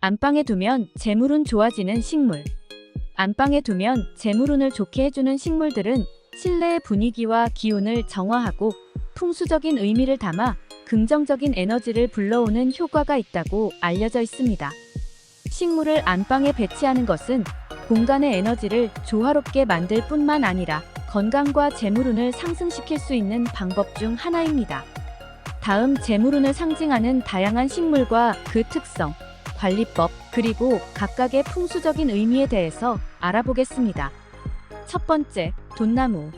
안방에 두면 재물운 좋아지는 식물. 안방에 두면 재물운을 좋게 해주는 식물들은 실내의 분위기와 기운을 정화하고 풍수적인 의미를 담아 긍정적인 에너지를 불러오는 효과가 있다고 알려져 있습니다. 식물을 안방에 배치하는 것은 공간의 에너지를 조화롭게 만들 뿐만 아니라 건강과 재물운을 상승시킬 수 있는 방법 중 하나입니다. 다음 재물운을 상징하는 다양한 식물과 그 특성, 관리법, 그리고 각각의 풍수적인 의미에 대해서 알아보겠습니다. 첫 번째, 돈나무.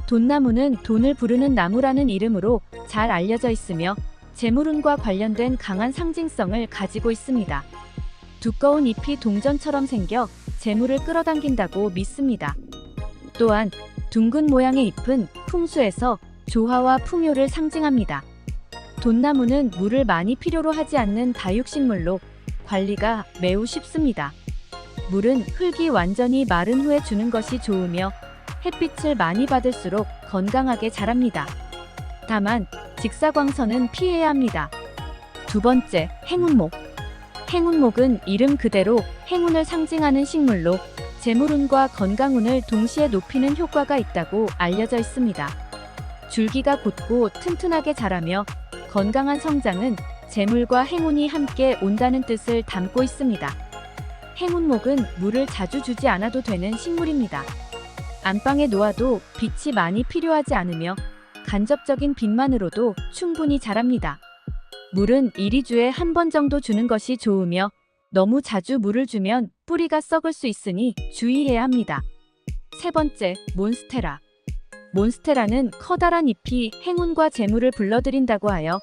돈나무는 돈을 부르는 나무라는 이름으로 잘 알려져 있으며 재물운과 관련된 강한 상징성을 가지고 있습니다. 두꺼운 잎이 동전처럼 생겨 재물을 끌어당긴다고 믿습니다. 또한 둥근 모양의 잎은 풍수에서 조화와 풍요를 상징합니다. 돈나무는 물을 많이 필요로 하지 않는 다육식물로 관리가 매우 쉽습니다. 물은 흙이 완전히 마른 후에 주는 것이 좋으며 햇빛을 많이 받을수록 건강하게 자랍니다. 다만 직사광선은 피해야 합니다. 두 번째, 행운목. 행운목은 이름 그대로 행운을 상징하는 식물로 재물운과 건강운을 동시에 높이는 효과가 있다고 알려져 있습니다. 줄기가 곧고 튼튼하게 자라며 건강한 성장은 재물과 행운이 함께 온다는 뜻을 담고 있습니다. 행운목은 물을 자주 주지 않아도 되는 식물입니다. 안방에 놓아도 빛이 많이 필요하지 않으며 간접적인 빛만으로도 충분히 자랍니다. 물은 1~2주에 한 번 정도 주는 것이 좋으며 너무 자주 물을 주면 뿌리가 썩을 수 있으니 주의해야 합니다. 세 번째, 몬스테라. 몬스테라는 커다란 잎이 행운과 재물을 불러들인다고 하여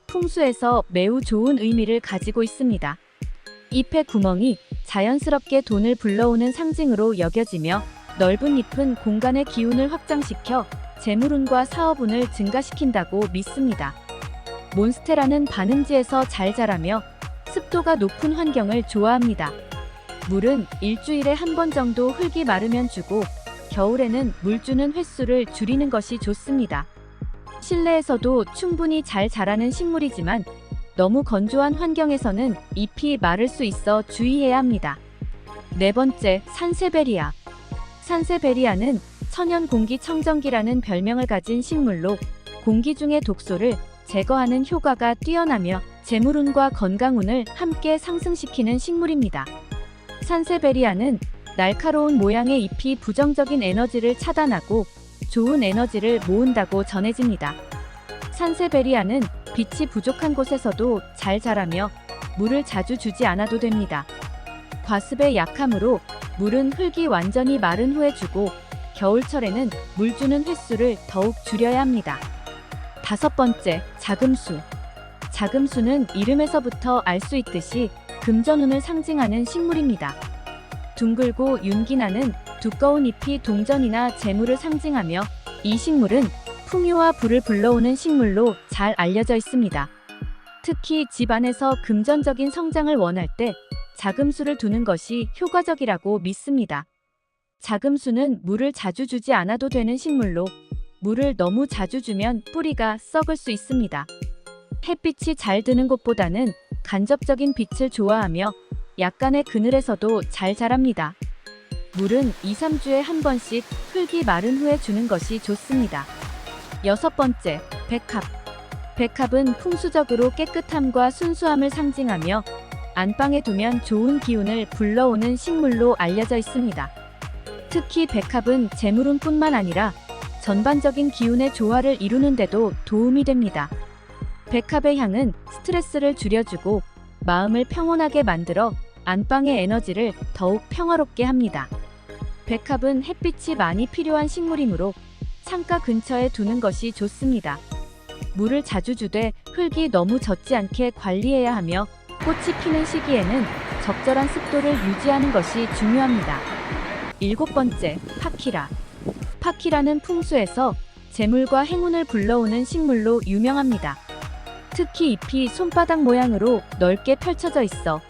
풍수에서 매우 좋은 의미를 가지고 있습니다. 잎의 구멍이 자연스럽게 돈을 불러오는 상징으로 여겨지며 넓은 잎은 공간의 기운을 확장시켜 재물운과 사업운을 증가시킨다고 믿습니다. 몬스테라는 반음지에서 잘 자라며 습도가 높은 환경을 좋아합니다. 물은 일주일에 한 번 정도 흙이 마르면 주고 겨울에는 물 주는 횟수를 줄이는 것이 좋습니다. 실내에서도 충분히 잘 자라는 식물이지만 너무 건조한 환경에서는 잎이 마를 수 있어 주의해야 합니다. 네 번째, 산세베리아. 산세베리아는 천연 공기 청정기라는 별명을 가진 식물로 공기 중의 독소를 제거하는 효과가 뛰어나며 재물운과 건강운을 함께 상승시키는 식물입니다. 산세베리아는 날카로운 모양의 잎이 부정적인 에너지를 차단하고 좋은 에너지를 모은다고 전해집니다. 산세베리아는 빛이 부족한 곳에서도 잘 자라며 물을 자주 주지 않아도 됩니다. 과습에 약하므로 물은 흙이 완전히 마른 후에 주고 겨울철에는 물 주는 횟수를 더욱 줄여야 합니다. 다섯 번째, 자금수. 자금수는 이름에서부터 알 수 있듯이 금전운을 상징하는 식물입니다. 둥글고 윤기나는 두꺼운 잎이 동전이나 재물을 상징하며 이 식물은 풍요와 부를 불러오는 식물로 잘 알려져 있습니다. 특히 집 안에서 금전적인 성장을 원할 때 자금수를 두는 것이 효과적이라고 믿습니다. 자금수는 물을 자주 주지 않아도 되는 식물로 물을 너무 자주 주면 뿌리가 썩을 수 있습니다. 햇빛이 잘 드는 곳보다는 간접적인 빛을 좋아하며 약간의 그늘에서도 잘 자랍니다. 물은 2~3주에 한 번씩 흙이 마른 후에 주는 것이 좋습니다. 여섯 번째, 백합. 백합은 풍수적으로 깨끗함과 순수함을 상징하며 안방에 두면 좋은 기운을 불러오는 식물로 알려져 있습니다. 특히 백합은 재물운뿐만 아니라 전반적인 기운의 조화를 이루는 데도 도움이 됩니다. 백합의 향은 스트레스를 줄여주고 마음을 평온하게 만들어 안방의 에너지를 더욱 평화롭게 합니다. 백합은 햇빛이 많이 필요한 식물이므로 창가 근처에 두는 것이 좋습니다. 물을 자주 주되 흙이 너무 젖지 않게 관리해야 하며 꽃이 피는 시기에는 적절한 습도를 유지하는 것이 중요합니다. 일곱 번째, 파키라. 파키라는 풍수에서 재물과 행운을 불러오는 식물로 유명합니다. 특히 잎이 손바닥 모양으로 넓게 펼쳐져 있어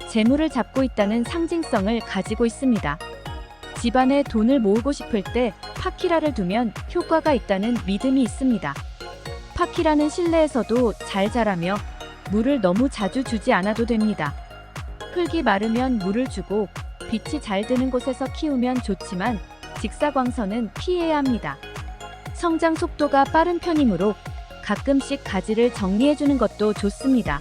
재물을 잡고 있다는 상징성을 가지고 있습니다. 집안에 돈을 모으고 싶을 때 파키라를 두면 효과가 있다는 믿음이 있습니다. 파키라는 실내에서도 잘 자라며 물을 너무 자주 주지 않아도 됩니다. 흙이 마르면 물을 주고 빛이 잘 드는 곳에서 키우면 좋지만 직사광선은 피해야 합니다. 성장 속도가 빠른 편이므로 가끔씩 가지를 정리해주는 것도 좋습니다.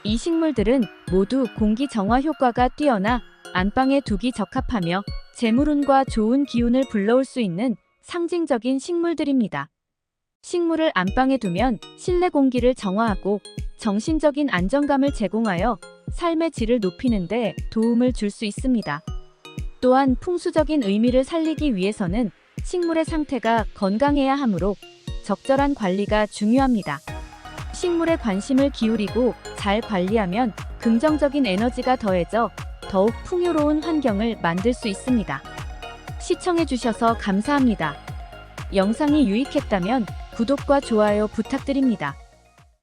이 식물들은 모두 공기 정화 효과가 뛰어나 안방에 두기 적합하며 재물운과 좋은 기운을 불러올 수 있는 상징적인 식물들입니다. 식물을 안방에 두면 실내 공기를 정화하고 정신적인 안정감을 제공하여 삶의 질을 높이는 데 도움을 줄 수 있습니다. 또한 풍수적인 의미를 살리기 위해서는 식물의 상태가 건강해야 하므로 적절한 관리가 중요합니다. 식물에 관심을 기울이고 잘 관리하면 긍정적인 에너지가 더해져 더욱 풍요로운 환경을 만들 수 있습니다. 시청해주셔서 감사합니다. 영상이 유익했다면 구독과 좋아요 부탁드립니다.